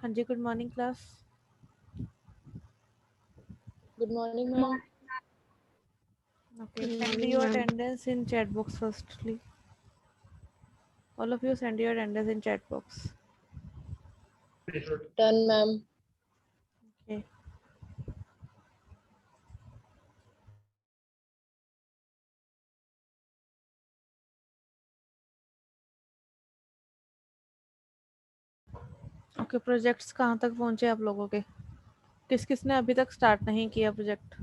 हाँ जी, good morning class. Good morning, ma'am. Okay, send your attendance in chat box firstly. All of you send your attendance in chat box. Done, ma'am. Okay. Okay, projects कहाँ तक पहुँचे आप लोगों के? किस किस ने अभी तक स्टार्ट नहीं किया project?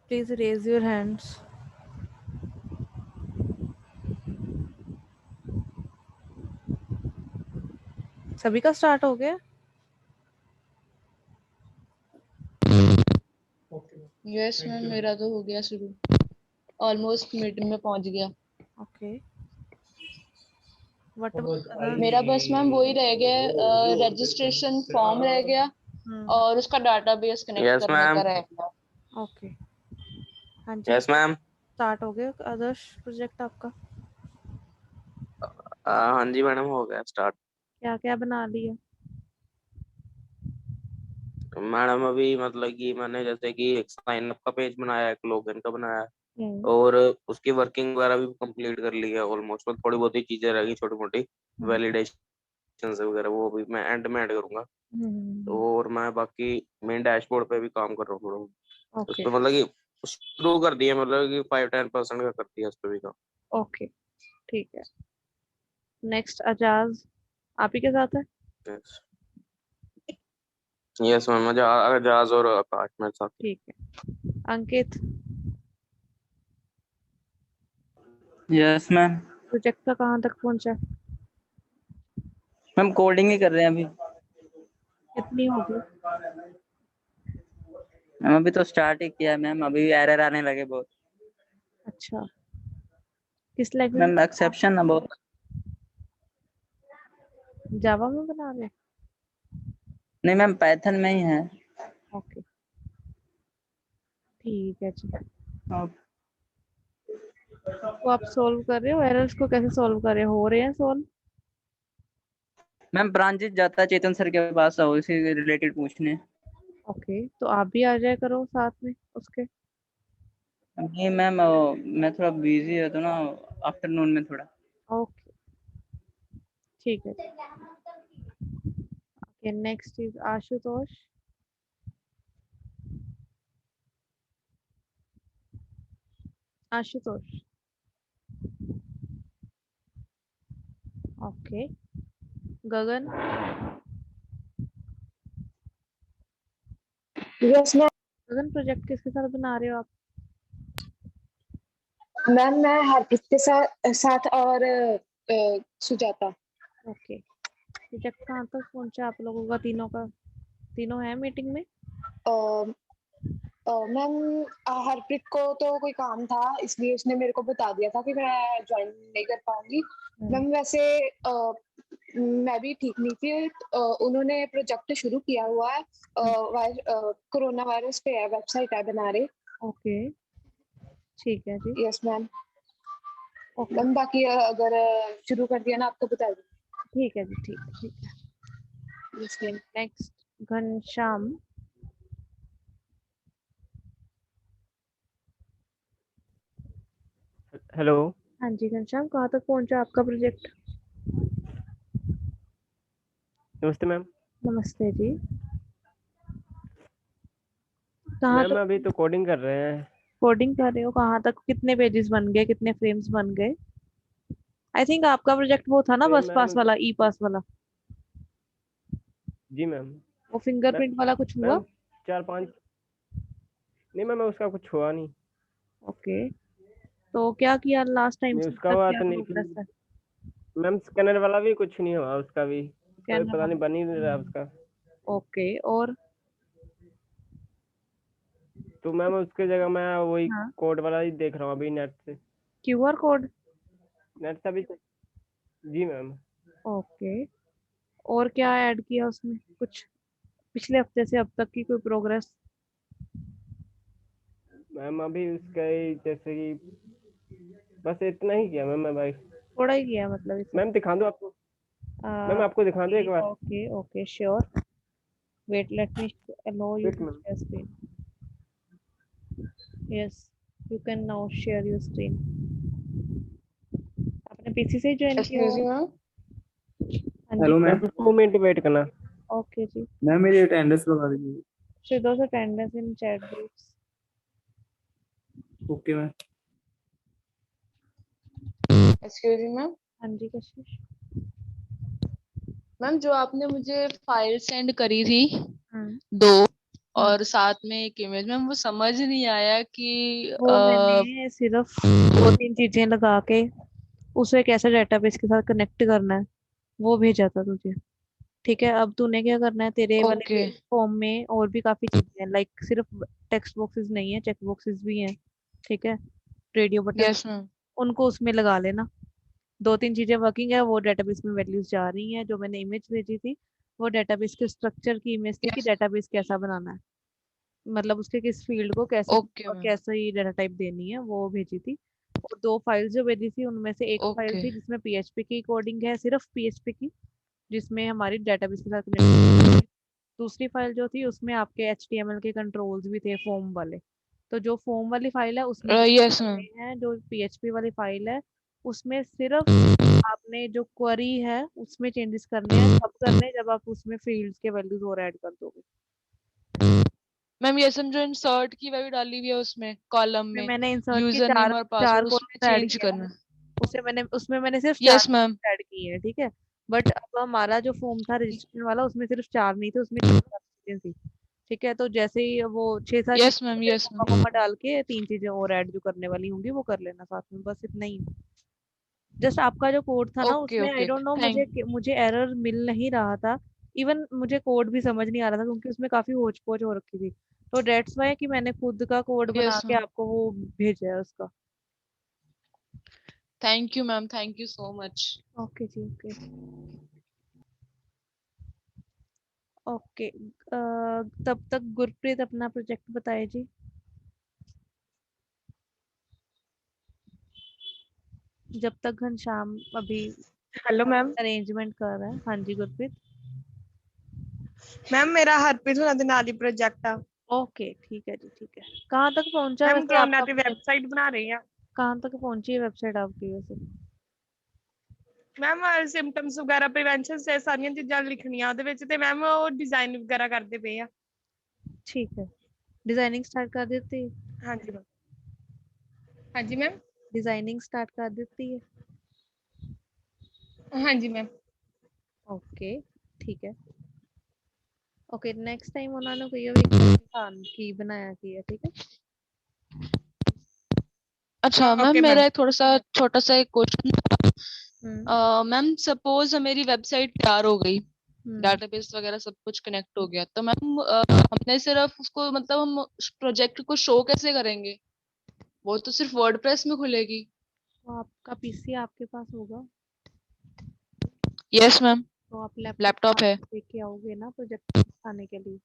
Please raise your hands. सभी का स्टार्ट हो गया? Yes, ma'am. मेरा तो हो गया शुरू. Almost मीटिंग में पहुंच गया. ओके. व्हाट अबाउट मेरा बस मैम वही रह गया, रजिस्ट्रेशन फॉर्म रह गया और उसका डाटाबेस कनेक्ट करने का रह गया. ओके. हाँ जी. Yes ma'am. स्टार्ट हो गया आदर्श प्रोजेक्ट आपका? हाँ जी मैडम, हो गया स्टार्ट. क्या क्या बना लिया? मैडम अभी मतलब कि मैंने जैसे कि एक साइन अप का पेज बनाया, एक लॉगिन का बनाया और उसकी वर्किंग वगैरह भी कंप्लीट कर ली है ऑलमोस्ट. थोड़ी बहुत ही चीजें रह गई छोटी मोटी, वैलिडेशन वगैरह, वो भी मैं एंड में ऐड करूंगा. और मैं बाकी मेन डैशबोर्ड पे भी काम कर रहा हूँ. उस ओके. पर मतलब कि शुरू कर दिया, मतलब कि 5-10% का कर दिया उस पर भी काम. ओके, ठीक है. नेक्स्ट अजाज आप ही के साथ है? यस मैम, जहाज और आकाश मेरे साथ. ठीक है. अंकित, यस मैम. प्रोजेक्ट का कहाँ तक पहुंचा? मैम कोडिंग ही कर रहे हैं अभी. कितनी होगी? मैम अभी तो स्टार्ट ही किया है मैम, अभी एरर आने लगे बहुत. अच्छा, किस लैंग्वेज मैम एक्सेप्शन ना बहुत. जावा में बना रहे? नहीं मैम, पाइथन में ही है. ओके, ठीक है जी. तो आप सोल्व कर रहे हो एरर्स को? कैसे सोल्व कर रहे हो रहे हैं सोल्व? मैम ब्रांचेस जाता है चेतन सर के पास, आओ इसी रिलेटेड पूछने. ओके, तो आप भी आ जाया करो साथ में उसके. नहीं मैम, मैं थोड़ा बिजी रहता हूँ ना आफ्टरनून में थोड़ा. ओके, ठीक है. Okay, next is Ashutosh. Ashutosh. Okay. Gagan. Yes ma'am. Gagan, project किसके साथ बना रहे हो आप? मैम मैं हरप्रीत के साथ और सुजाता. ओके, प्रोजेक्ट कहाँ तक पहुंचा आप लोगों का तीनों का? तीनों है मीटिंग में? मैम हरप्रीत को तो कोई काम था, इसलिए उसने मेरे को बता दिया था कि मैं ज्वाइन नहीं कर पाऊंगी. मैम वैसे मैं भी ठीक नहीं थी. उन्होंने प्रोजेक्ट शुरू किया हुआ है, कोरोना वायरस पे है, वेबसाइट है बना रहे. ओके, ठीक है जी. Yes ma'am. ओके, मैम बाकी अगर शुरू कर दिया ना आपको बता दूँ. ठीक है जी. ठीक है, ठीक है. Yes ma'am. Next Ghanshyam. Hello. हाँ जी घनश्याम, कहाँ तक पहुंचा आपका प्रोजेक्ट? नमस्ते मैम. नमस्ते जी. कहाँ मैम तक अभी तो कोडिंग कर रहे हैं. कोडिंग कर रहे हो? कहाँ तक? कितने पेजेस बन गए? कितने फ्रेम्स बन गए? आई थिंक आपका प्रोजेक्ट वो था ना, बस पास वाला, ई पास वाला. जी मैम. वो फिंगरप्रिंट वाला कुछ हुआ? मैम 4-5. नहीं मैम, उसका कुछ हुआ नहीं. ओके, तो क्या किया लास्ट टाइम से? उसका तक हुआ क्या तो नहीं प्रोग्रेस है? मैम. स्कैनर वाला भी कुछ नहीं हुआ, उसका भी कोई स्कैनर पता नहीं, वाला. बन ही नहीं रहा उसका. ओके, और? तो मैम उसके जगह मैं वही हाँ, कोड वाला ही देख रहा हूँ अभी नेट से. QR code. नेट से अभी. जी मैम. ओके, और क्या ऐड किया उसमें कुछ पिछले हफ्ते से अब तक की कोई प्रोग्रेस? मैम अभी उसका ही जैसे कि बस इतना ही किया मैम मैं भाई. थोड़ा ही किया मतलब इसे। मैम दिखा दो आपको, मैम आपको दिखा दो एक बार। Okay okay sure, wait let me allow you wait to ma'am. share screen. Yes, you can now share your screen. आपने पीसी से ज्वाइन किया एक्सक्यूज हुआ? मी। हाँ जी hello ma'am. Ma'am 2 minute wait करना। ओके जी। मैम मेरी attendance लगा दीजिए। Show those attendance in chat groups. Okay ma'am. Excuse me ma'am. हाँ जी कशिश। मैम जो आपने मुझे फाइल सेंड करी थी हम्म 2 और साथ में एक इमेज, मैम वो समझ नहीं आया कि वो मैंने सिर्फ 2-3 चीजें लगा के उसे कैसे डेटाबेस के साथ कनेक्ट करना है वो भेजा था तुझे। ठीक है, अब तूने क्या करना है, तेरे ओके वाले फॉर्म में और भी काफी चीजें हैं, लाइक सिर्फ टेक्स्ट बॉक्सेस नहीं है, चेक बॉक्सेस भी हैं। ठीक है, रेडियो बटन, यस मैम। उनको उसमें लगा लेना। 2-3 चीजें वर्किंग है, वो डेटाबेस में वैल्यूज जा रही हैं। जो मैंने इमेज भेजी थी वो डेटाबेस के स्ट्रक्चर की इमेज थी कि यस डेटाबेस कैसा बनाना है, मतलब उसके किस फील्ड को कैसे ओके और मैम। कैसे ही डाटा टाइप देनी है वो भेजी थी। और 2 फाइल्स जो भेजी थी उनमें से एक फाइल ओके थी जिसमें पीएचपी की कोडिंग है, सिर्फ पीएचपी की, जिसमें हमारी डेटाबेस के साथ कनेक्ट है। दूसरी फाइल जो थी उसमें आपके एचटीएमएल के कंट्रोल्स भी थे फॉर्म वाले। तो जो फॉर्म वाली फाइल है उसमें चेंजेस यस मैम। करने हैं, जो पीएचपी वाली फाइल है उसमें सिर्फ आपने जो क्वेरी है उसमें चेंजेस करने हैं, तब करने हैं जब आप उसमें फील्ड्स के वैल्यूज और ऐड कर दोगे। मैम ये जो इंसर्ट की वैल्यू डाली हुई है उसमें कॉलम में में, मैंने इंसर्ट की यूजर नेम और चार पासवर्ड उसमें कॉलम्स ऐड चेंज किए करना हैं। है। उसमें मैंने सिर्फ 4 यस मैम। ऐड किए हैं। ठीक है, बट अब हमारा जो फॉर्म था रजिस्ट्रेशन वाला उसमें सिर्फ 4 नहीं थे, उसमें 3-4 चीजें थी। ठीक है, तो जैसे ही वो 6-7 यस चीजें मैम। फिर यस कॉमा मैम। कॉमा डाल के 3 चीजें और ऐड जो करने वाली होंगी वो कर लेना साथ में, बस इतना ही। जस्ट आपका जो कोड था ना ओके उसमें आई ओके डोंट नो, मुझे थैंक मुझे एरर मिल नहीं रहा था। इवन मुझे कोड भी समझ नहीं आ रहा था क्योंकि उसमें काफी होच पोच हो रखी थी। तो डेट्स वाई कि मैंने खुद का कोड बना यस के मैम। आपको वो भेजा है उसका। Thank you ma'am, thank you so much. Okay ji okay okay. तब तक गुरप्रीत अपना प्रोजेक्ट बताए जी। जब तक घनश्याम अभी हेलो मैम। अरेंजमेंट कर रहा है। हाँ जी गुरप्रीत। मैम मेरा हरप्रीत होना दे नाल ही प्रोजेक्ट आ। ओके ठीक है जी ठीक है। कहाँ तक पहुंचा मैम वैसे कोरोना आपका ਦੀ प्रोजेक्ट? ਵੈਬਸਾਈਟ ਬਣਾ ਰਹੀ ਆ। कहाँ तक पहुंची है वेबसाइट आपकी वैसे? ਮੈਮ ਸਿੰਪਟਮਸ ਵਗੈਰਾ ਪ੍ਰੀਵੈਂਸ਼ਨ ਸੇ ਸਾਰੀਆਂ ਚੀਜ਼ਾਂ ਲਿਖਣੀਆਂ ਉਹਦੇ ਵਿੱਚ ਤੇ ਮੈਮ ਉਹ ਡਿਜ਼ਾਈਨ ਵਗੈਰਾ ਕਰਦੇ ਪਏ ਆ। ठीक है, डिजाइनिंग स्टार्ट कर देती है? ਹਾਂਜੀ ਮੈਮ। ਹਾਂਜੀ ਮੈਮ। डिजाइनिंग स्टार्ट कर देती है? ਹਾਂਜੀ ਮੈਮ। ओके ठीक है। ओके नेक्स्ट टाइम उन्होंने कोई भी खान की बनाया किया। ठीक है अच्छा मैम, ओके मेरा मैम। एक थोड़ा सा छोटा सा एक क्वेश्चन था। हम्म मैम सपोज मेरी वेबसाइट तैयार हो गई, हम्म डेटाबेस वगैरह सब कुछ कनेक्ट हो गया, तो मैम हमने सिर्फ उसको मतलब हम प्रोजेक्ट को शो कैसे करेंगे? वो तो सिर्फ वर्डप्रेस में खुलेगी। तो आपका पीसी आपके पास होगा, यस मैम, तो आप लैपटॉप लैपटॉप है। लेके आओगे ना प्रोजेक्ट दिखाने के लिए।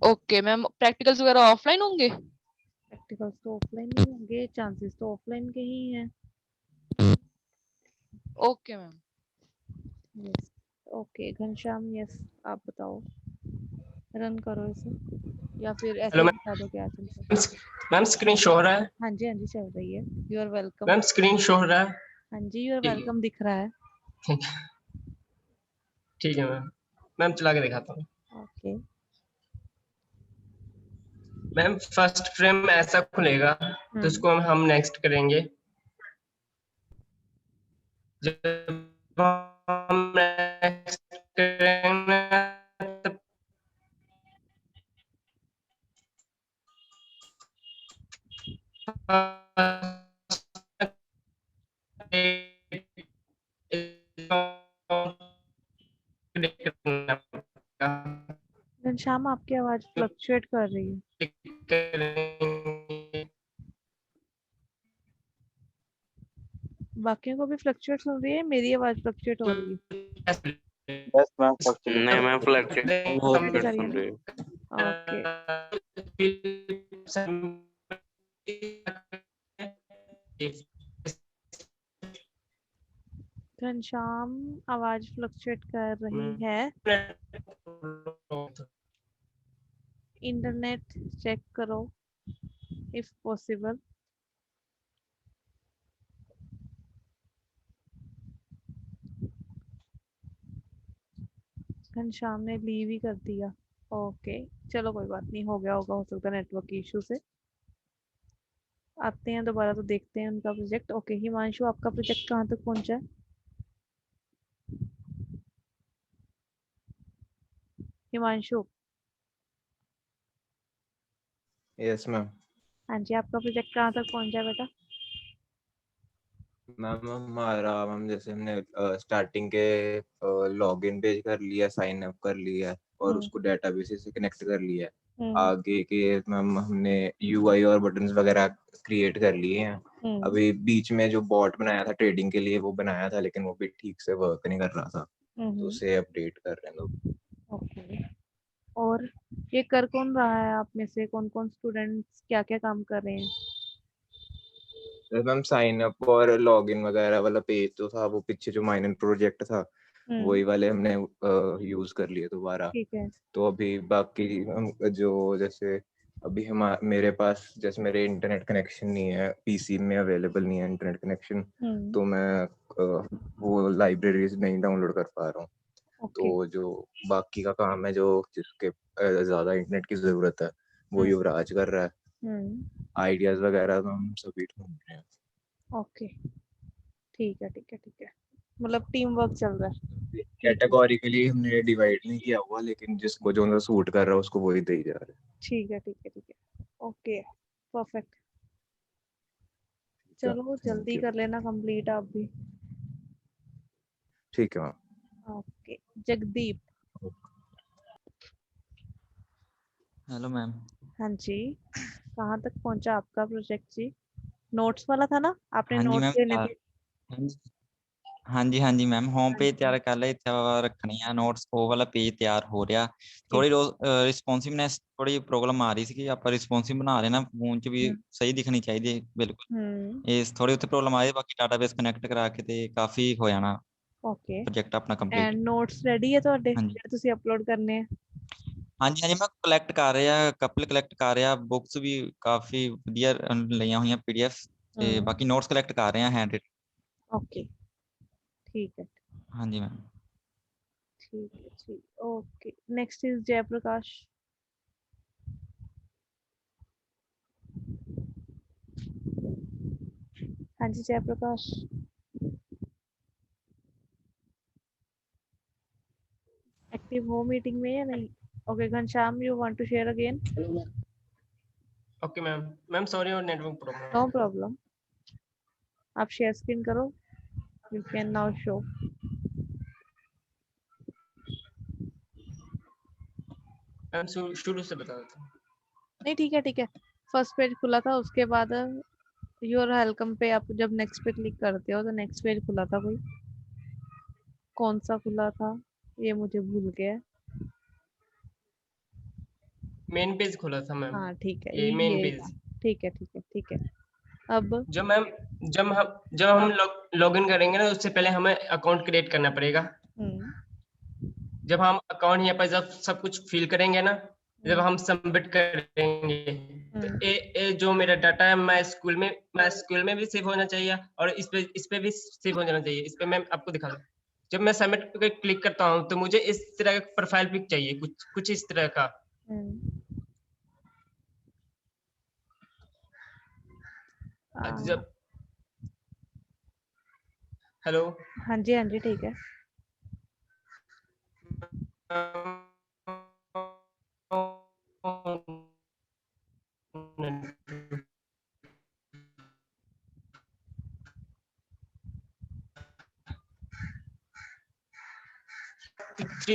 ओके मैम, प्रैक्टिकल्स वगैरह ऑफलाइन होंगे? प्रैक्टिकल्स तो ऑफलाइन ही होंगे, चांसेस तो ऑफलाइन के ही हैं। Okay ma'am. Yes okay Ghanshyam, yes आप बताओ, रन करो इसे या फिर ऐसे हेलो ही मैम। बता दो क्या चल रहा है। मैम स्क्रीन शो हो रहा है? हाँ जी चल रही है। You are welcome. Ma'am screen show हो रहा है? हाँ जी यू आर ठीक है, वेलकम दिख रहा है। ठीक है, ठीक है मैम। मैम चला के दिखाता हूँ। ओके मैम फर्स्ट फ्रेम ऐसा खुलेगा तो इसको हम नेक्स्ट करेंगे। जब हम नेक्स्ट करेंगे तब घनश्याम आपकी आवाज फ्लक्चुएट कर रही है, बाकियों को भी फ्लक्चुएट सुन रही है, मेरी आवाज फ्लक्चुएट हो रही है? यस मैम फ्लक्चुएट नहीं मैम फ्लक्चुएट बहुत फ्लक्चुएट पेट कर रही है सुन रही है। ना? ओके घनश्याम आवाज फ्लक्चुएट कर रही है। इंटरनेट चेक करो इफ पॉसिबल। घनश्याम ने लीव ही कर दिया। ओके चलो कोई बात नहीं, हो गया होगा, हो सकता है नेटवर्क इशू से। आते हैं दोबारा तो देखते हैं उनका प्रोजेक्ट। ओके हिमांशु, आपका प्रोजेक्ट कहाँ तक पहुंचा है? हिमांशु। Yes ma'am. हाँ जी, आपका प्रोजेक्ट कहाँ तक पहुंचा है बेटा? मैम हमारा जैसे हमने स्टार्टिंग के लॉगिन पेज कर लिया, साइन अप कर लिया और उसको डेटाबेस से कनेक्ट कर लिया है। आगे के मैम हमने यूआई और बटन्स वगैरह क्रिएट कर लिए हैं। अभी बीच में जो बॉट बनाया था ट्रेडिंग के लिए वो बनाया था, लेकिन वो भी ठीक से वर्क नहीं कर रहा था, तो उसे अपडेट कर रहे हैं लोग। ओके, और ये कर कौन रहा है आप में से? कौन कौन स्टूडेंट्स क्या क्या काम कर रहे हैं? मैम साइन अप और लॉगिन वगैरह वाला पेज तो था, वो पीछे जो माइनर प्रोजेक्ट था वही वाले हमने यूज कर लिए दोबारा। ठीक है। तो अभी बाकी जो जैसे अभी हम मेरे पास जैसे मेरे इंटरनेट कनेक्शन नहीं है, पीसी में अवेलेबल नहीं है इंटरनेट कनेक्शन, तो मैं वो लाइब्रेरीज नहीं डाउनलोड कर पा रहा हूँ। तो जो बाकी का काम है, जो जिसके ज्यादा इंटरनेट की जरूरत है, वो युवराज कर रहा है। आइडियाज वगैरह तो हम सभी ढूंढ रहे हैं। ओके ठीक है ठीक है ठीक है, मतलब टीम वर्क चल रहा है। कैटेगोरिकली हमने डिवाइड नहीं किया हुआ, लेकिन जिसको जो सूट कर रहा है उसको वही दे जा रहे हैं। ठीक है ठीक है ठीक है, ओके परफेक्ट। चलो जल्दी कर लेना कंप्लीट आप भी। ठीक है ma'am. Okay Jagdeep. Hello ma'am. हाँ जी, कहाँ तक पहुंचा आपका प्रोजेक्ट जी? नोट्स वाला था ना, आपने हाँ जी नोट्स मैम। लेने थे? हाँ जी मैम, होम पेज ਤਿਆਰ ਕਰ ਲਿਆ, ਇੱਥੇ ਰੱਖਣੀ ਆ ਨੋਟਸ, ਉਹ ਵਾਲਾ ਪੇਜ ਤਿਆਰ ਹੋ ਰਿਹਾ। ਥੋੜੀ ਰਿਸਪੌਂਸਿਵਨੈਸ ਥੋੜੀ ਪ੍ਰੋਬਲਮ ਆ ਰਹੀ ਸੀ ਕਿ ਆਪਾਂ ਰਿਸਪੌਂਸਿਵ ਬਣਾ ਰਹੇ ਨਾ, ਫੋਨ 'ਚ ਵੀ ਸਹੀ ਦਿਖਣੀ ਚਾਹੀਦੀ ਹੈ ਬਿਲਕੁਲ। ਇਸ ਥੋੜੀ ਉੱਥੇ ਪ੍ਰੋਬਲਮ ਆਈ, ਬਾਕੀ ਡਾਟਾਬੇਸ ਕਨੈਕਟ ਕਰਾ ਕੇ ਤੇ ਕਾਫੀ ਹੋ ਜਾਣਾ ਓਕੇ ਪ੍ਰੋਜੈਕਟ ਆਪਣਾ ਕੰਪਲੀਟ। ਐਂਡ ਨੋਟਸ ਰੈਡੀ ਹੈ ਤੁਹਾਡੇ ਜਿਹੜੇ ਤੁਸੀਂ ਅਪਲੋਡ ਕਰਨੇ ਆ? ਹਾਂਜੀ ਹਾਂਜੀ, ਮੈਂ ਕਲੈਕਟ ਕਰ ਰਿਹਾ, ਕਪਲ ਕਲੈਕਟ ਕਰ ਰਿਹਾ, ਬੁੱਕਸ ਵੀ ਕਾਫੀ ਵਧੀਆ ਲਈਆਂ ਹੋਈਆਂ ਪੀਡੀਐਫ, ਤੇ ਬਾਕੀ ਨੋਟਸ ਕਲੈਕਟ ਕਰ ਰਹੇ ਆ ਹੈਂਡ ਰਿਟਨ। ओके ठीक है। हाँ जी मैम। ठीक है ठीक, ओके नेक्स्ट इज जयप्रकाश। हाँ जी जयप्रकाश। एक्टिव हो मीटिंग में या नहीं? Okay Ghanshyam, you want to share again? Okay ma'am. Ma'am sorry और नेटवर्क प्रॉब्लम। नो प्रॉब्लम, आप शेयर स्क्रीन करो, you can now show. Ma'am शुरू से बता देता हूँ। नहीं ठीक है, फर्स्ट पेज खुला था, उसके बाद योर वेलकम पे आप जब नेक्स्ट पे क्लिक करते हो तो नेक्स्ट पेज खुला था। कोई कौन सा खुला था ये मुझे भूल गया। मेन पेज खुला था मैम। हाँ ठीक है, ये मेन पेज। ठीक है। अब जो मैम जब हम लॉगिन करेंगे ना, उससे पहले हमें अकाउंट क्रिएट करना पड़ेगा। जब हम अकाउंट यहाँ पर जब सब कुछ फिल करेंगे ना, जब हम सबमिट करेंगे तो जो मेरा डाटा है मैं स्कूल में भी सेव होना चाहिए और इस पे भी सेव हो जाना चाहिए। इस पे मैं आपको दिखा दूं, जब मैं सबमिट पे क्लिक करता हूँ तो मुझे इस तरह का प्रोफाइल पिक चाहिए, कुछ इस तरह का। जब हेलो, हाँ जी ठीक है।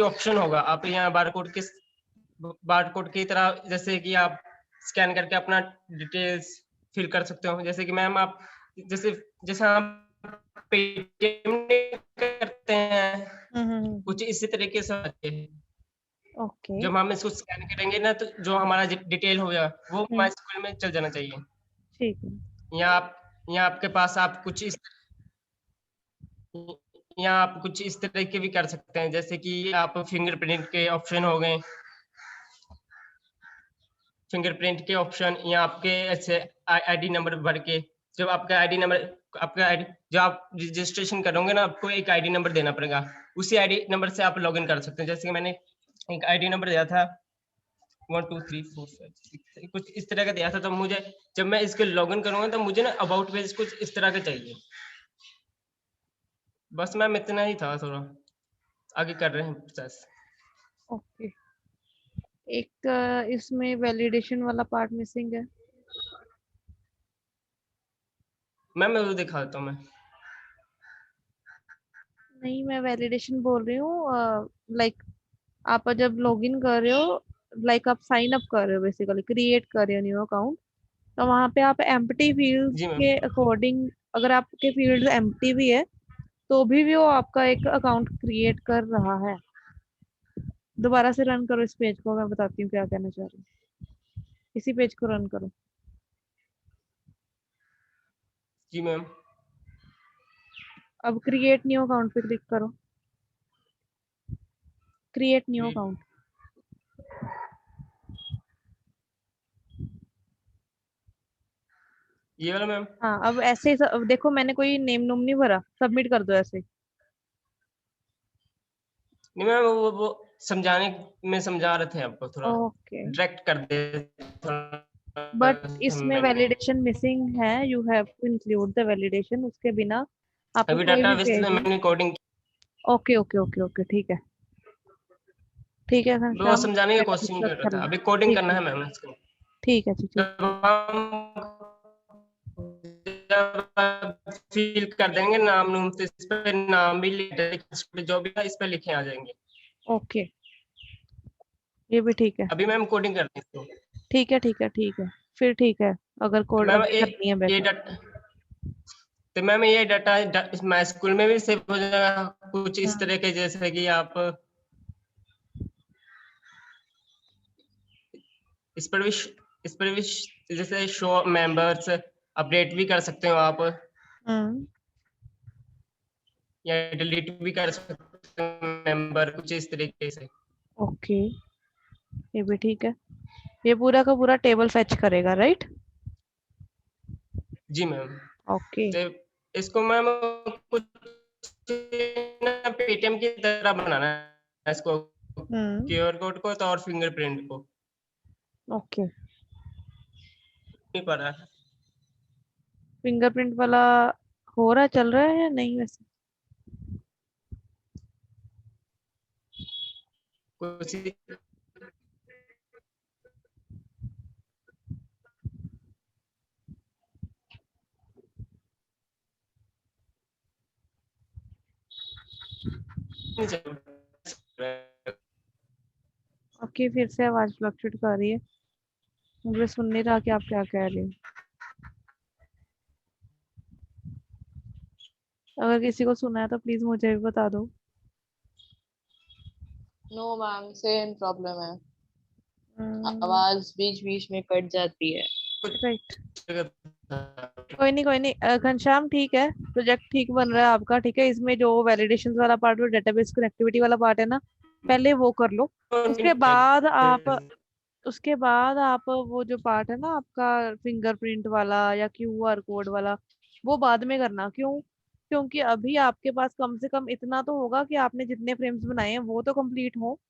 ऑप्शन होगा, आप यहाँ बारकोड की तरह, जैसे कि आप स्कैन करके अपना डिटेल्स फिल कर सकते हो। जैसे कि मैम आप जैसे हम पेटीएम करते हैं, कुछ इसी तरीके से ओके जब हम इसको स्कैन करेंगे ना, तो जो हमारा डिटेल होगा वो माई स्कूल में चल जाना चाहिए। ठीक है। यहाँ आपके पास आप कुछ इस यहाँ आप कुछ इस तरह के भी कर सकते हैं, जैसे कि आप फिंगरप्रिंट के ऑप्शन हो गए, फिंगरप्रिंट के ऑप्शन, या आपके ऐसे आईडी नंबर भर के, जब आपका आईडी नंबर, आपका आईडी जब आप रजिस्ट्रेशन करोगे ना, आपको एक आईडी नंबर देना पड़ेगा, उसी आईडी नंबर से आप लॉगिन कर सकते हैं। जैसे कि मैंने एक आईडी नंबर दिया था 1 2 3 4 5 6 कुछ इस तरह का दिया था, तो मुझे जब मैं इसके लॉगिन करूंगा तो मुझे ना अबाउट पेज कुछ इस तरह का चाहिए। बस मैम इतना ही था, थोड़ा आगे कर रहे हैं प्रोसेस। ओके, एक इसमें वैलिडेशन वाला पार्ट मिसिंग है। मैम मैं वो दिखा देता हूँ मैं। नहीं, मैं वैलिडेशन बोल रही हूँ। लाइक आप जब लॉगिन कर रहे हो, लाइक आप साइन अप कर रहे हो, बेसिकली क्रिएट कर रहे हो न्यू अकाउंट, तो वहाँ पे आप एम्प्टी फील्ड्स जी मैम। के अकॉर्डिंग, अगर आपके फील्ड एम्प्टी भी है तो भी वो आपका एक अकाउंट क्रिएट कर रहा है। दोबारा से रन करो इस पेज को, मैं बताती हूँ क्या कहना चाह रही हूँ। इसी पेज को रन करो। जी मैम। अब क्रिएट न्यू अकाउंट पे क्लिक करो, क्रिएट न्यू अकाउंट। ये वाला मैम। हाँ, अब ऐसे ही अब देखो, मैंने कोई नेम नूम नहीं भरा, सबमिट कर दो ऐसे। नहीं मैम, वो समझाने में समझा रहे थे आपको, थोड़ा ओके, डायरेक्ट कर दे थोड़ा बट इसमें मैंने। वैलिडेशन मिसिंग है, you have to include the validation. उसके बिना आपको अभी कोई डाटा भी बेस पेज। मैंने coding, okay okay okay okay, ठीक है ठीक है सर, वो शाम समझाने की डेटाबेस कोशिश सर्च कर रहा कर था। लो। अभी कोडिंग ठीक करना है है मैम इसको। ठीक है जी, ठीक। जब फिल कर देंगे नाम नूम, तो इस पे नाम भी जो भी है इस पे लिखे आ जाएंगे। ओके, ये भी ठीक है। अभी मैम कोडिंग करनी है इसको। ठीक है ठीक है ठीक है, फिर ठीक है, अगर तो कोड मैम अभी करनी है ये बैकअप। डाटा, तो मैम ये डाटा माई स्कूल में भी सेव हो जाएगा कुछ इस तरह के, जैसे कि आप इस पर भी जैसे शो मेंबर्स अपडेट भी कर सकते हो आप, या डिलीट भी कर सकते हो मेंबर, कुछ इस तरीके से। ओके, ये भी ठीक है। ये पूरा का पूरा टेबल फेच करेगा, राइट? जी मैम। ओके। तो इसको मैम कुछ ना पेटीएम की तरह बनाना है इसको, क्यूआर कोड को तो और फिंगरप्रिंट को। ओके, नहीं पड़ा है फिंगरप्रिंट वाला हो रहा, चल रहा है या नहीं वैसे? कुछ ओके, फिर से आवाज फ्लक्चुएट कर रही है, मुझे सुन नहीं रहा कि आप क्या कह रहे हो। अगर किसी को सुना है तो प्लीज मुझे भी बता दो। नो मैम, सेम प्रॉब्लम है, आवाज बीच बीच में कट जाती है। राइट, कोई नहीं, घनश्याम ठीक है, प्रोजेक्ट ठीक बन रहा है आपका, ठीक है। इसमें जो वैलिडेशन वाला पार्ट और डेटाबेस कनेक्टिविटी वाला पार्ट है ना, पहले वो कर लो। उसके बाद आप वो जो पार्ट है ना आपका फिंगरप्रिंट वाला या क्यूआर कोड वाला, वो बाद में करना। क्यों? क्योंकि अभी आपके पास कम से कम इतना तो होगा कि आपने जितने फ्रेम्स बनाए हैं वो तो कंप्लीट हो,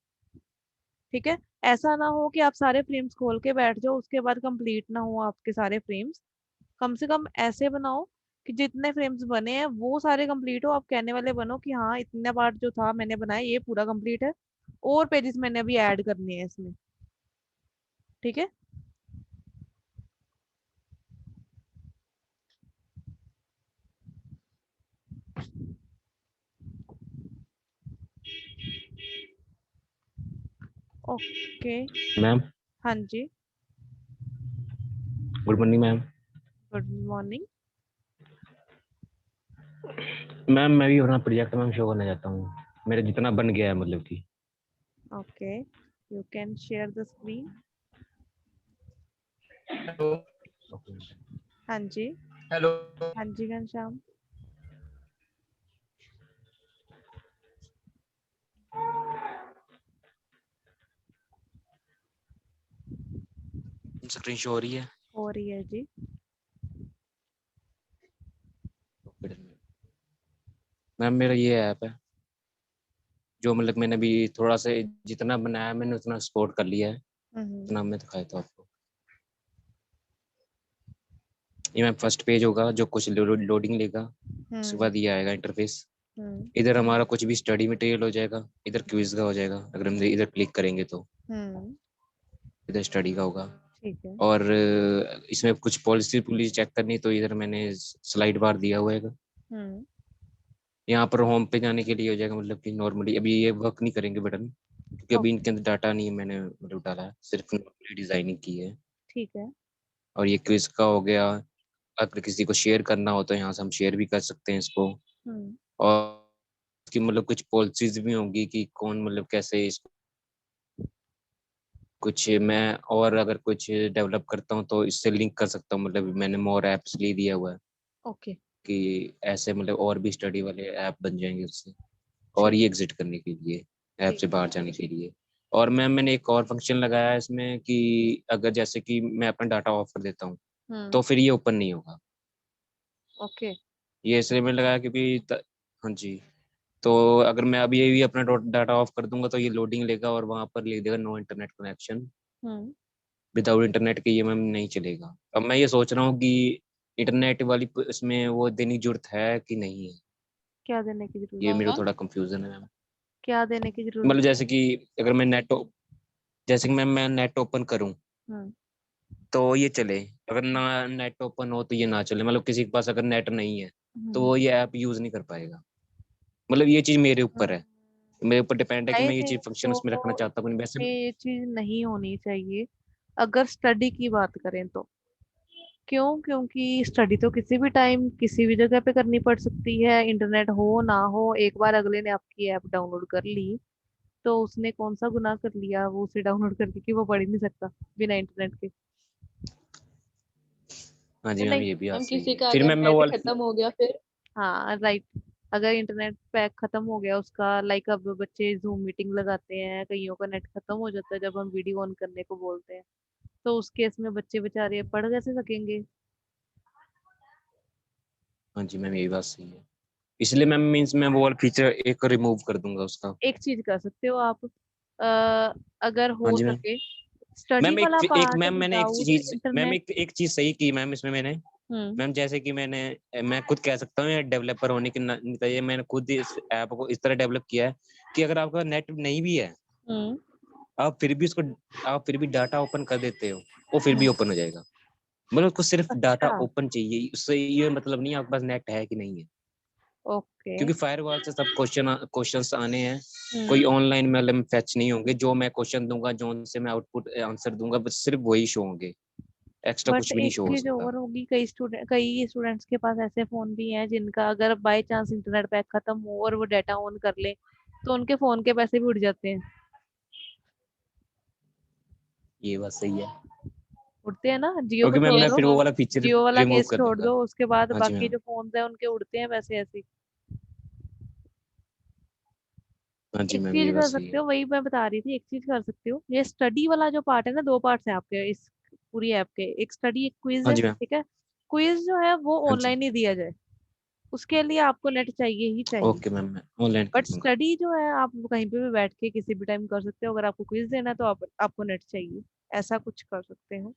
ठीक है। ऐसा ना हो कि आप सारे फ्रेम्स खोल के बैठ जाओ, उसके बाद कंप्लीट ना हो आपके सारे फ्रेम्स। कम से कम ऐसे बनाओ कि जितने फ्रेम्स बने हैं वो सारे कंप्लीट हो, आप कहने वाले बनो कि हाँ इतना पार्ट जो था मैंने बनाया ये पूरा कंप्लीट है, और पेजेस मैंने अभी ऐड करने हैं इसमें, ठीक है। ओके मैम, हाँ जी, good morning ma'am. Good morning. Ma'am मैं भी अपना प्रोजेक्ट मैम शो करना चाहता हूँ, मेरा जितना बन गया है मतलब कि। Okay, you can share the screen. Hello. हाँ जी, हेलो। हाँ जी घनश्याम। स्क्रीन शो हो रही है? हो रही है जी। मैम मेरा ये ऐप है जो मतलब मैंने अभी थोड़ा सा जितना बनाया मैंने उतना एक्सपोर्ट कर लिया है, इतना मैं दिखाया था आपको। ये मैम फर्स्ट पेज होगा जो कुछ लोडिंग लेगा, उसके बाद ये आएगा इंटरफेस। इधर हमारा कुछ भी स्टडी मटेरियल हो जाएगा, इधर क्विज का हो जाएगा, अगर हम इधर क्लिक करेंगे तो इधर स्टडी का होगा। ठीक है। और इसमें कुछ पॉलिसी चेक करनी तो इधर मैंने स्लाइड बार दिया हुआ है। यहाँ पर होम पे जाने के लिए हो जाएगा, मतलब कि नॉर्मली अभी ये वर्क नहीं करेंगे बटन, क्योंकि अभी इनके अंदर डाटा नहीं मैंने मतलब डाला है, सिर्फ डिजाइनिंग की है। ठीक है। और ये क्विज का हो गया, अगर किसी को शेयर करना हो तो यहाँ से हम शेयर भी कर सकते हैं इसको। और इसकी मतलब कुछ पॉलिसीज भी होंगी कि कौन मतलब कैसे इसको कुछ मैं और अगर कुछ डेवलप करता हूँ तो इससे लिंक कर सकता हूँ, मतलब मैंने मोर ऐप्स लिए दिया हुआ है ओके। कि ऐसे मतलब और भी स्टडी वाले ऐप बन जाएंगे उससे, और ये एग्जिट करने के लिए, ऐप से बाहर जाने के लिए। और मैंने एक और फंक्शन लगाया है इसमें कि अगर जैसे कि मैं अपना डाटा ऑफ कर देता हूँ तो फिर ये ओपन नहीं होगा। ओके। ये इसलिए मैंने लगाया क्योंकि हाँ जी, तो अगर मैं अभी ये अपना डाटा ऑफ कर दूंगा तो ये लोडिंग लेगा और वहां पर लिख देगा no internet connection, without internet के ये मैम नहीं चलेगा। अब मैं ये सोच रहा हूँ कि इंटरनेट वाली इसमें वो देने की जरूरत है कि नहीं है, क्या देने की जरूरत ये है? मेरे को थोड़ा कंफ्यूजन है मैम। क्या देने की जरूरत मतलब है? जैसे कि अगर मैं जैसे कि मैं नेट ओपन करूं तो ये चले, अगर ना नेट ओपन हो तो ये ना चले, मतलब किसी के पास अगर नेट नहीं है तो वो ये ऐप यूज नहीं कर पाएगा। मतलब ये चीज मेरे ऊपर है, मेरे ऊपर डिपेंड है कि आई मैं ये चीज थिंक फंक्शन उसमें रखना तो चाहता हूँ वैसे। ये चीज नहीं होनी चाहिए अगर स्टडी की बात करें तो। क्यों? क्योंकि स्टडी तो किसी भी टाइम किसी भी जगह पे करनी पड़ सकती है, इंटरनेट हो ना हो। एक बार अगले ने आपकी ऐप डाउनलोड कर ली तो उसने कौन सा गुनाह कर लिया वो उसे डाउनलोड करके कि वो पढ़ ही नहीं सकता बिना इंटरनेट के? हाँ जी है मैम नहीं? ये भी बात मैम सही किसी है। का फिर अगर मैं नेट वो खत्म हो गया फिर? हाँ राइट। अगर इंटरनेट पैक खत्म हो गया उसका, लाइक अब बच्चे जूम मीटिंग लगाते हैं, कईयों का नेट खत्म हो जाता है जब हम वीडियो ऑन करने को बोलते हैं, तो उस केस में बच्चे बेचारे पढ़ कैसे सकेंगे? हाँ जी मैम ये भी बात सही है, इसलिए मैम मीन्स मैं वो वाला फीचर एक रिमूव कर दूंगा उसका। एक चीज कर सकते हो आप, अगर हाँ हो जी मैम। सके स्टडी मैम वाला एक पार्ट मैम मैंने विदाउट इंटरनेट। एक चीज सही की मैम इसमें मैंने। मैम जैसे कि मैं खुद कह सकता हूँ डेवलपर होने के नाते मैंने खुद इस ऐप को इस तरह डेवलप किया है कि अगर आपका नेट नहीं भी है आप फिर भी उसको आप फिर भी डाटा ओपन कर देते हो, वो फिर भी ओपन हो जाएगा। मतलब उसको सिर्फ डाटा अच्छा। ओपन चाहिए, उससे ये मतलब नहीं आपके पास नेट है कि नहीं है, ओके। क्योंकि फायरवॉल से सब क्वेश्चंस आने हैं, कोई ऑनलाइन मतलब फैच नहीं होंगे। जो मैं क्वेश्चन दूंगा जो उनसे मैं आउटपुट आंसर दूंगा बस सिर्फ वही शो होंगे, एक्स्ट्रा बट कुछ भी नहीं एक शो हो चीज सकता। और होगी, कई स्टूडेंट्स के पास ऐसे फोन भी हैं जिनका अगर बाय चांस इंटरनेट पैक खत्म हो और वो डाटा ऑन कर ले तो उनके फोन के पैसे भी उड़ जाते हैं। ये बात सही है, उड़ते हैं ना? जियो को क्योंकि छोड़ मैं दो, फिर वो वाला फीचर जियो वाला रिमूव केस कर छोड़ दूंगा। दो, उसके बाद हाँ जी बाकी मैम। जो फोन्स हैं उनके उड़ते हैं पैसे ऐसे ही। हाँ जी एक मैम चीज ये बात कर सही सकते है। हो, वही मैं बता रही थी, एक चीज कर सकते हो। ये स्टडी वाला जो पार्ट है ना, दो पार्ट्स हैं आपके इस पूरी ऐप के, एक स्टडी एक क्विज हाँ है, जी मैम। ठीक है? क्विज जो है वो हाँ जी ऑनलाइन ही दिया जाए, उसके लिए आपको नेट चाहिए ही चाहिए। ओके मैम मैं ऑनलाइन कर बट दूंगा। स्टडी जो है आप कहीं पे भी बैठ के किसी भी टाइम कर सकते हो। अगर आपको क्विज देना है तो आपको नेट चाहिए, ऐसा कुछ कर सकते हो।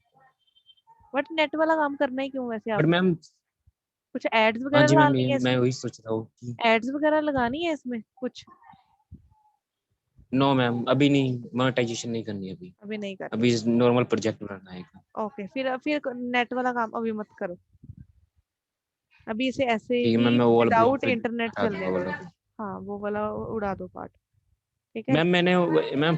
बट नेट वाला काम करना ही क्यों वैसे बट आपने? मैम कुछ एड्स हाँ वगैरह जी मैम डालनी है मैं इसमें? वही सोच रहा हूँ कि एड्स वगैरह लगानी है इसमें कुछ? नो मैम अभी नहीं, मोनेटाइजेशन नहीं करनी अभी, अभी नहीं करनी? अभी नॉर्मल प्रोजेक्ट बनाना है। ओके, फिर नेट वाला काम अभी मत करो, अभी इसे ऐसे ठीक है ही मैम मैं वो वाला ब्लॉक विदाउट फिर इंटरनेट हटा चलने दूंगा दो वाला। अभी। हाँ वो वाला उड़ा दो पार्ट, ठीक है? मैम मैम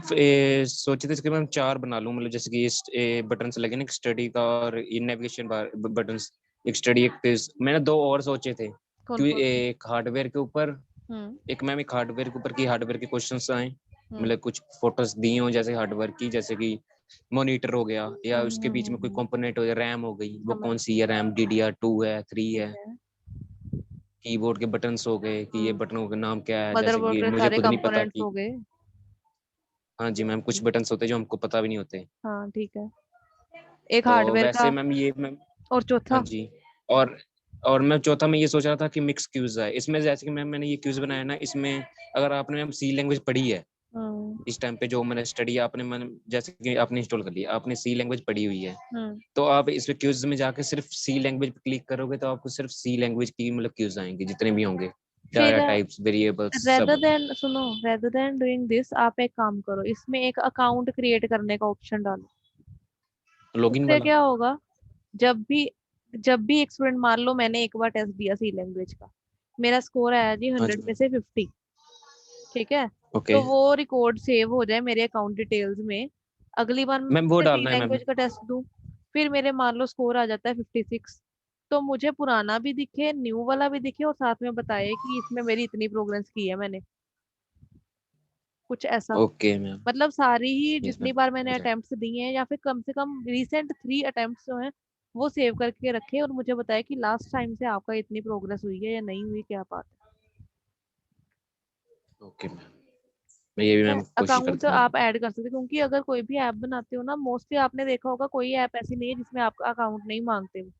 सोचे थे इसके मैम 4 बना लूं, मतलब जैसे कि ये बटन्स लगे ना, एक स्टडी का और ये नेविगेशन बार बटन्स, एक स्टडी एक क्विज। मैंने 2 और सोचे थे कौन कि कौन से? एक हार्डवेयर के ऊपर, हम्म। एक मैम एक हार्डवेयर के ऊपर की हार्डवेयर के क्वेश्चंस आए, हम्म। मतलब कुछ फोटोज दी हो जैसे हार्डवेयर की, जैसे कि मॉनिटर हो गया या उसके बीच में कोई हम्म। कंपोनेंट हो गया, रैम हो गई, वो समझ कौन सी गई। है, रैम DDR2 है 3 ठीक है, है। कीबोर्ड के बटन्स हो गए कि ये बटनों का नाम क्या है, जैसे मदरबोर्ड कि के मुझे सारे खुद नहीं पता कंपोनेंट्स कि हो गए। हाँ जी मैम कुछ बटन्स होते हैं जो हमको पता भी नहीं होते। हाँ ठीक है। एक तो हार्डवेयर का वैसे मैम ये मैम और चौथा हाँ जी और मैं चौथा मैं ये सोच रहा था कि मिक्स क्यूज है इसमें, जैसे कि मैम मैंने ये क्यूज बनाया ना, इसमें अगर आपने मैम सी लैंग्वेज पढ़ी है इस टाइम पे जो मैंने स्टडी आपने मन जैसे कि आपने इंस्टॉल कर लिया, आपने सी लैंग्वेज पढ़ी हुई है, तो आप इस क्यूज में जाके सिर्फ सी लैंग्वेज पे क्लिक करोगे तो आपको सिर्फ सी लैंग्वेज की मतलब क्यूज आएंगे जितने भी होंगे, फिर डाटा टाइप्स, वेरिएबल्स रेदर सब। देन सुनो, रेदर देन डूइंग दिस आप एक काम करो, इसमें एक अकाउंट क्रिएट करने का ऑप्शन डालो। लॉगिन उससे वाला क्या होगा, जब भी एक स्टूडेंट, मान लो मैंने एक बार टेस्ट दिया सी लैंग्वेज का, मेरा स्कोर आया जी हाँ 100 जी में से 50, ठीक है, ओके तो वो रिकॉर्ड सेव हो जाए मेरे अकाउंट डिटेल्स में। अगली बार मैम वो मैं सी डालना है मैम। लैंग्वेज का टेस्ट दूं, फिर मेरे मान लो स्कोर आ जाता है 56, तो मुझे पुराना भी दिखे, न्यू वाला भी दिखे, और साथ में बताए कि इसमें मेरी इतनी प्रोग्रेस की है मैंने, कुछ ऐसा। ओके मैम मतलब सारी ही यस जितनी मैम बार मैंने हो जाएगा। अटेम्प्ट्स दिए हैं, या फिर कम से कम रीसेंट 3 अटेम्प्ट्स जो हैं वो सेव करके रखे, और मुझे बताया कि लास्ट टाइम से आपका इतनी प्रोग्रेस हुई है या नहीं हुई, क्या बात ओके मैम मैं ये भी है। मैम कोशिश अकाउंट करता हूँ। आप ऐड कर सकते हो, क्योंकि अगर कोई भी ऐप बनाते हो ना, मोस्टली आपने देखा होगा कोई ऐप ऐसी नहीं है जिसमें आपका अकाउंट नहीं मांगते हो।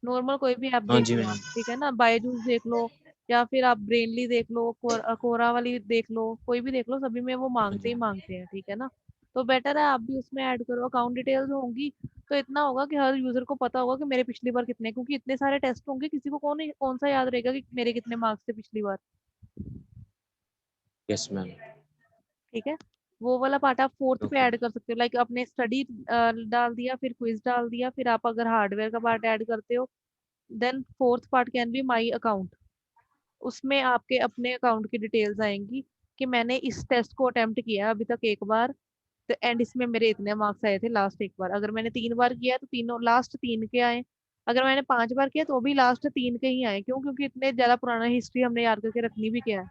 नॉर्मल कोई भी ऐप हाँ देख जी लो मैम आप, ठीक है ना, बायजूस देख लो, या फिर आप ब्रेनली देख लो, कोरा वाली देख लो, कोई भी देख लो, सभी में वो हाँ मांगते जी ही मांगते हैं, ठीक है ना। तो बेटर है आप भी उसमें ऐड करो, अकाउंट डिटेल्स होंगी तो इतना होगा कि हर यूजर को पता होगा कि मेरे पिछली बार कितने, क्योंकि इतने सारे टेस्ट होंगे, किसी को कौन सा याद रहेगा कि मेरे कितने मार्क्स थे पिछली बार, यस मैम ठीक है। वो वाला पार्ट आप फोर्थ पे ओके ऐड कर सकते हो, लाइक आपने स्टडी डाल दिया, फिर क्विज डाल दिया, फिर आप अगर हार्डवेयर का पार्ट ऐड करते हो, then fourth part can be my account. उसमें आपके अपने अकाउंट की डिटेल्स आएंगी कि मैंने इस टेस्ट को अटेम्प्ट किया अभी तक एक बार, तो एंड इसमें मेरे इतने मार्क्स आए थे लास्ट एक बार। अगर मैंने 3 बार किया तो तीनों लास्ट 3 के आए, अगर मैंने 5 बार किया तो भी लास्ट 3 के ही आए। क्यों? क्योंकि इतने ज्यादा पुराना हिस्ट्री हमने याद करके रखनी भी क्या है,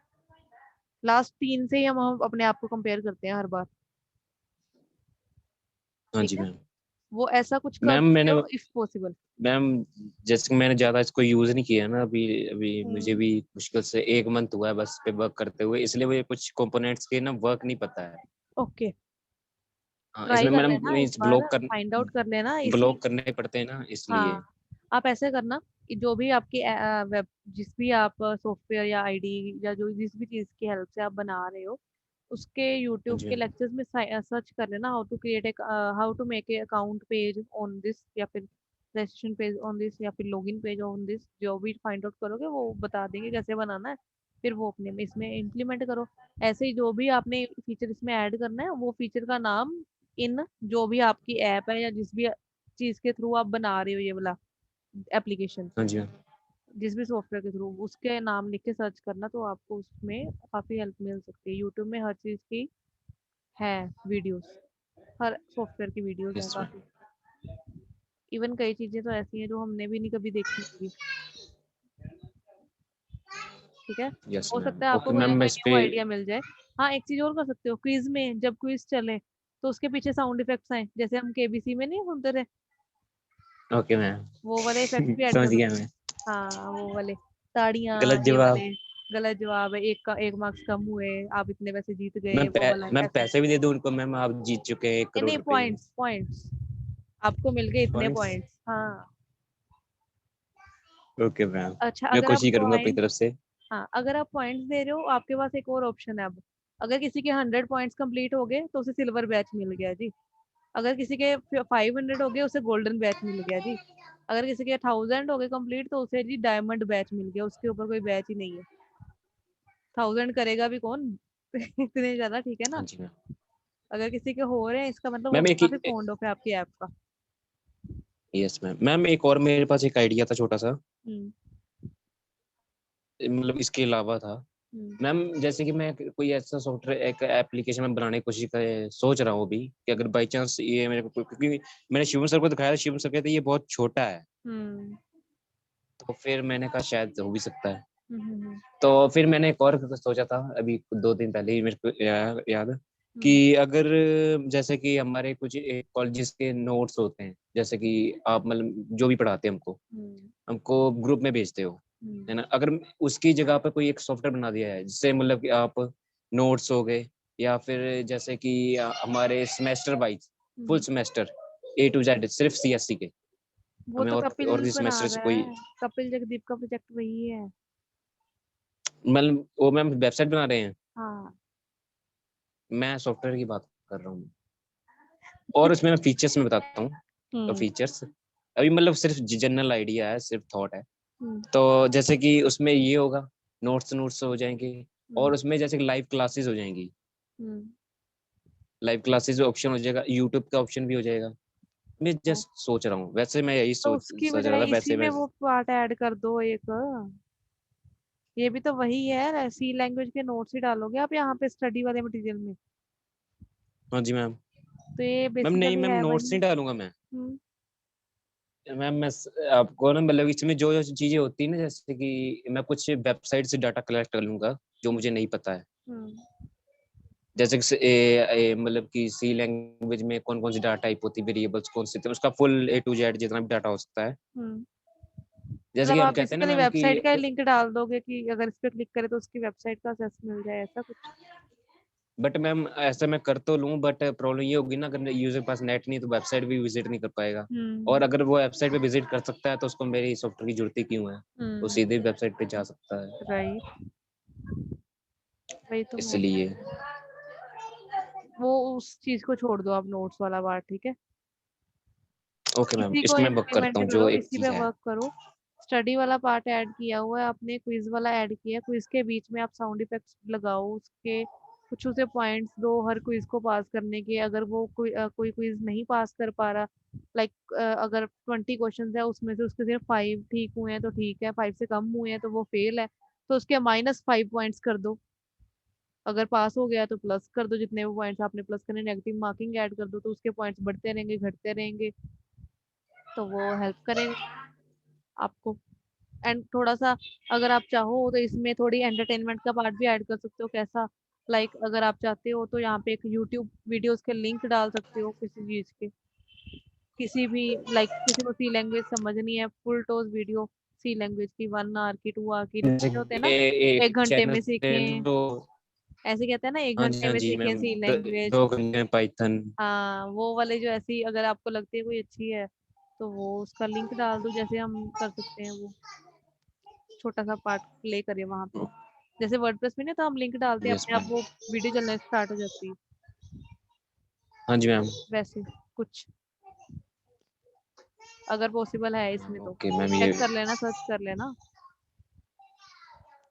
लास्ट 3 से ही हम अपने आप को कंपेयर करते हैं हर बार, हाँ ठीक जी है। मैम। वो ऐसा कुछ कर मैम सकते मैंने हो इफ पॉसिबल। मैम जैसे कि मैंने ज्यादा इसको यूज नहीं किया ना, अभी अभी मुझे भी मुश्किल से 1 मंथ हुआ है बस पे वर्क करते हुए, इसलिए मुझे कुछ कंपोनेंट्स के ना वर्क नहीं पता है। ओके, हाँ ट्राई इसमें कर मैडम लेना एक बार, ब्लॉक कर फाइंड आउट कर लेना इसी। ब्लॉक करने पड़ते हैं ना इसलिए। हाँ, आप ऐसे करना कि जो भी आपकी वेब, जिस भी आप सॉफ्टवेयर या आईडी या जो जिस भी चीज़ की हेल्प से आप बना रहे हो, उसके हाँ यूट्यूब जी के मैम लेक्चर्स में सर्च कर लेना, how to make a account page on this, या फिर रजिस्ट्रेशन पेज ऑन दिस, या फिर लॉगिन पेज ऑन दिस। जो भी फाइंड आउट करोगे वो बता देंगे कैसे बनाना है, फिर वो अपने में इसमें इम्प्लीमेंट करो। ऐसे ही जो भी आपने फीचर इसमें ऐड करना है, वो फीचर का नाम इन जो भी आपकी ऐप है या जिस भी चीज के थ्रू आप बना रहे हो ये वाला एप्लीकेशन, हाँ जी मैम जिस भी सॉफ्टवेयर के थ्रू, उसके नाम लिख के सर्च करना, तो आपको उसमें काफी हेल्प मिल सकती है। यूट्यूब में हर चीज की है वीडियोस, हर सॉफ्टवेयर की वीडियोस हैं यस मैम काफी। इवन कई चीजें तो ऐसी हैं जो हमने भी नहीं कभी देखी होगी, ठीक है। यस हो मैम सकता है आपको ओके कोई मैम ना मैं कोई इस न्यू पे आइडिया मिल जाए। हाँ, एक चीज और कर सकते हो, क्विज में जब क्विज चले तो उसके पीछे साउंड इफेक्ट्स आए, जैसे हम केबीसी में नहीं सुनते थे, ओके मैम वो वाले इफेक्ट्स भी ऐड कर समझ गया सकते मैं। हो। हाँ, वो वाले ताड़ियाँ, गलत ये जवाब। वाले गलत जवाब है, एक मार्क्स कम हुए, आप इतने पैसे जीत गए, वो वाला मैम ऐसे। पैसे भी दे दूं उनको, मैम आप जीत चुके हैं 1 करोड़ नहीं, रुपए। पॉइंट्स पॉइंट्स आपको मिल गए इतने पॉइंट्स पॉइंट्स, हाँ। ओके मैम अच्छा, मैं अगर आप कोशिश करूंगा अपनी पॉइंट, तरफ से। हाँ, अगर आप पॉइंट्स दे रहे हो, आपके पास एक और ऑप्शन है अब। अगर किसी के 100 पॉइंट्स कंप्लीट हो गए तो उसे सिल्वर बैच मिल गया जी। अगर किसी के 500 हो गए उसे गोल्डन बैच मिल गया जी। अगर किसी के 1000 हो गए कंप्लीट तो उसे जी डायमंड बैच मिल गया, उसके ऊपर कोई बैच ही नहीं है। 1000 करेगा भी कौन इतने ज्यादा, ठीक है हाँ ना। जी मैम। अगर किसी के हो रहे हैं इसका मतलब वो मैम काफी फॉन्ड ऑफ है आपकी ऐप का। यस मैम मैम एक और मेरे पास एक आइडिया था छोटा सा, हम्म मतलब इसके अलावा था। हम्म मैम जैसे कि मैं कोई ऐसा सॉफ्टवेयर एक एप्लीकेशन में बनाने की कोशिश सोच रहा हूँ अभी, कि अगर बाई चांस ये मेरे को, क्योंकि मैंने शिवम सर को दिखाया था, शिवम सर कहते ये बहुत छोटा है, हम्म तो फिर मैंने कहा शायद हो भी सकता है। हम्म तो फिर मैंने एक और सोचा था अभी 2 दिन पहले ही मेरे को याद हम्म कि अगर जैसे कि हमारे कुछ कॉलेजेस के नोट्स होते हैं, जैसे कि आप मतलब जो भी पढ़ाते हैं हमको हम्म हमको ग्रुप में भेजते हो, हम्म है ना, अगर उसकी जगह पे कोई एक सॉफ्टवेयर बना दिया है जिससे मतलब कि आप नोट्स हो गए, या फिर जैसे कि हमारे semester wise full hmm semester A to Z सिर्फ CSC के। वो हमें तो और कपिल किस बना सेमेस्टर से रहा कोई है, कपिल जगदीप का प्रोजेक्ट वही है। मतलब वो मैम वेबसाइट बना रहे हैं, हाँ मैं सॉफ्टवेयर की बात कर रहा हूँ। और उसमें मैं फीचर्स में बताता हूँ। तो फीचर्स अभी मतलब सिर्फ जनरल आइडिया है, सिर्फ थॉट है। तो जैसे कि उसमें ये होगा, नोट्स हो जाएंगे, और उसमें जैसे कि लाइव क्लासेस हो जाएंगी। लाइव क्लासेस ऑप्शन हो जाएगा, यूट्यूब का ऑप्शन भी हो जाएगा। मैं जस्ट सोच रहा हूँ, वैसे मैं यही तो सोच उसकी रहा बजाय था इसी वैसे में मैं। वो पार्ट ऐड कर दो एक। ये भी तो वही है, सी लैंग्वेज के नोट्स ही डालोगे आप यहाँ पे स्टडी वाले मटेरियल में। हाँ जी मैम। तो ये मैम नहीं बेसिकली मैम, है नोट्स वही। नहीं डालूंगा मैं। मैम मैं आपको ना मतलब इसमें जो जो चीजें होती है ना, जैसे कि मैं कुछ वेबसाइट से डाटा कलेक्ट कर लूंगा जो मुझे नहीं पता है। जैसे कि मतलब कि सी लैंग्वेज में कौन कौन सी डाटा टाइप होती है, वेरिएबल्स कौन से थे, उसका फुल A to Z जितना भी डाटा हो सकता है। जैसे मतलब कि हम आप कहते हैं ना बेसिकली मैम वेबसाइट का कि लिंक डाल दोगे कि अगर इस पे क्लिक करे तो उसकी वेबसाइट का एक्सेस मिल जाए, ऐसा कुछ। बट मैम ऐसा मैं कर तो लूँ, बट प्रॉब्लम ये होगी ना, अगर यूजर के पास नेट नहीं तो वेबसाइट भी विजिट नहीं कर पाएगा। और अगर वो वेबसाइट पे विजिट कर सकता है तो उसको मेरी सॉफ्टवेयर की जरूरत ही क्यों है, वो सीधे वेबसाइट पे जा सकता है। राइट, वही तो मैं इसलिए वो उस चीज को छोड़ दो आप, नोट्स वाला पार्ट, ठीक है। ओके मैम, इसी इस को पे मैं वर्क इम्प्लीमेंट करता हूँ जो करो, एक इसी पे चीज है। वर्क करो। स्टडी वाला पार्ट ऐड किया हुआ है आपने, क्विज वाला ऐड किया है, क्विज के बीच में आप साउंड इफेक्ट्स लगाओ, उसके कुछ उसे पॉइंट्स दो हर क्विज को पास करने के। अगर वो कोई क्विज नहीं पास कर पा रहा, लाइक अगर 20 क्वेश्चन है उसमें से उसके सिर्फ 5 ठीक हुए हैं तो ठीक है, 5 से कम हुए हैं तो वो फेल है, तो उसके -5 पॉइंट्स कर दो। अगर पास हो गया तो प्लस कर दो, जितने वो पॉइंट्स आपने प्लस करने, नेगेटिव मार्किंग ऐड कर दो तो उसके पॉइंट्स बढ़ते रहेंगे घटते रहेंगे, तो वो हेल्प करेगा आपको। एंड थोड़ा सा अगर आप चाहो तो इसमें थोड़ी एंटरटेनमेंट का पार्ट भी ऐड कर सकते हो। कैसा, लाइक अगर आप चाहते हो तो यहाँ पे एक यूट्यूब वीडियोस के लिंक डाल सकते हो किसी चीज के, किसी भी, लाइक किसी को सी लैंग्वेज समझनी है, फुल टोज वीडियो सी लैंग्वेज की 1 आवर की 2 आवर की, जैसे जो होते हैं कि ना 1 घंटे चैनल में पे सीखें, तो ऐसे कहते हैं ना 1 हाँ जी घंटे हाँ में जी सीखें मैम, सी लैंग्वेज। 2 घंटे में पाइथन। हाँ वो वाले जो ऐसी अगर आपको लगती है कोई अच्छी है तो वो उसका लिंक डाल दो, जैसे हम कर सकते हैं वो छोटा सा पार्ट प्ले करें वहां पे। जैसे वर्डप्रेस में ना तो हम लिंक डालते हैं यस अपने आप मैम। वो वीडियो चलना स्टार्ट हो जाती है, हाँ जी मैम। वैसे कुछ अगर पॉसिबल है इसमें तो ओके मैम, ये चेक कर लेना, सर्च कर लेना।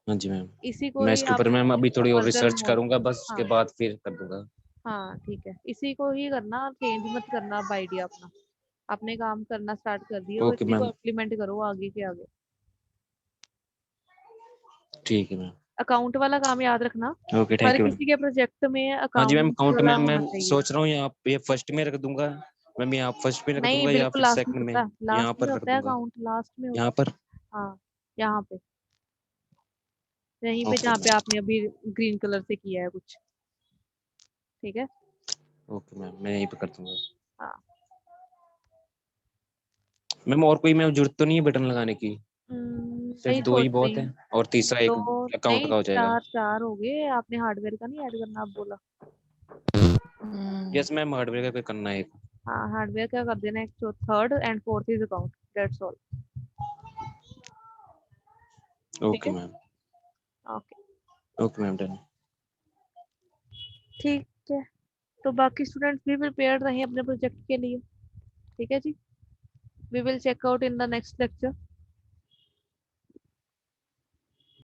हाँ जी मैम, इसी को मैं ही इसके आप ऊपर मैम अभी थोड़ी और फर्दर रिसर्च करूंगा, बस हाँ उसके बाद फिर कर दूंगा। हाँ ठीक है, इसी को ही करना, चेंज मत करना अब आइडिया अपना। आपने काम करना स्टार्ट कर दिया, वो ओके इसी को मैम, इम्प्लीमेंट करो आगे के आगे। ठीक है मैम। अकाउंट वाला काम याद रखना, okay, her thank you ma'am. किसी के प्रोजेक्ट में हाँ जी मैम, अकाउंट अकाउंट वाला मैम मैं होना चाहिए। सोच रहा हूँ यहाँ पे फर्स्ट में रख दूंगा मैम, यहाँ फर्स्ट में रख नहीं दूंगा या बिल्कुल फिर लास्ट में सेकंड में होता है, लास्ट यहाँ में पर रख होता है दूंगा, अकाउंट, लास्ट में यहाँ होता पर। है। हाँ यहाँ पे, यहीं पे ओके जहाँ पे मैम। आपने अभी ग्रीन कलर से किया है कुछ, ठीक है। ओके मैम, मैं यहीं पे कर दूंगा हाँ मैम। और कोई मैम जरूरत तो नहीं है बटन लगाने की, सिर्फ नहीं 2 ही थोड़ी बहुत नहीं, है, और तीसरा एक दो अकाउंट नहीं का हो जाएगा। चार, चार हो गए। आपने हार्डवेयर का नहीं ऐड करना आप बोला। यस मैम, हार्डवेयर का कोई करना है एक। हाँ हार्डवेयर का कर देना, एक third and fourth is account, that's all. ठीक ओके है, ma'am. Okay okay ma'am, done. ठीक है। तो बाकी स्टूडेंट्स भी प्रिपेयर्ड रहें अपने प्रोजेक्ट के लिए, ठीक है जी। We will check out in the next lecture.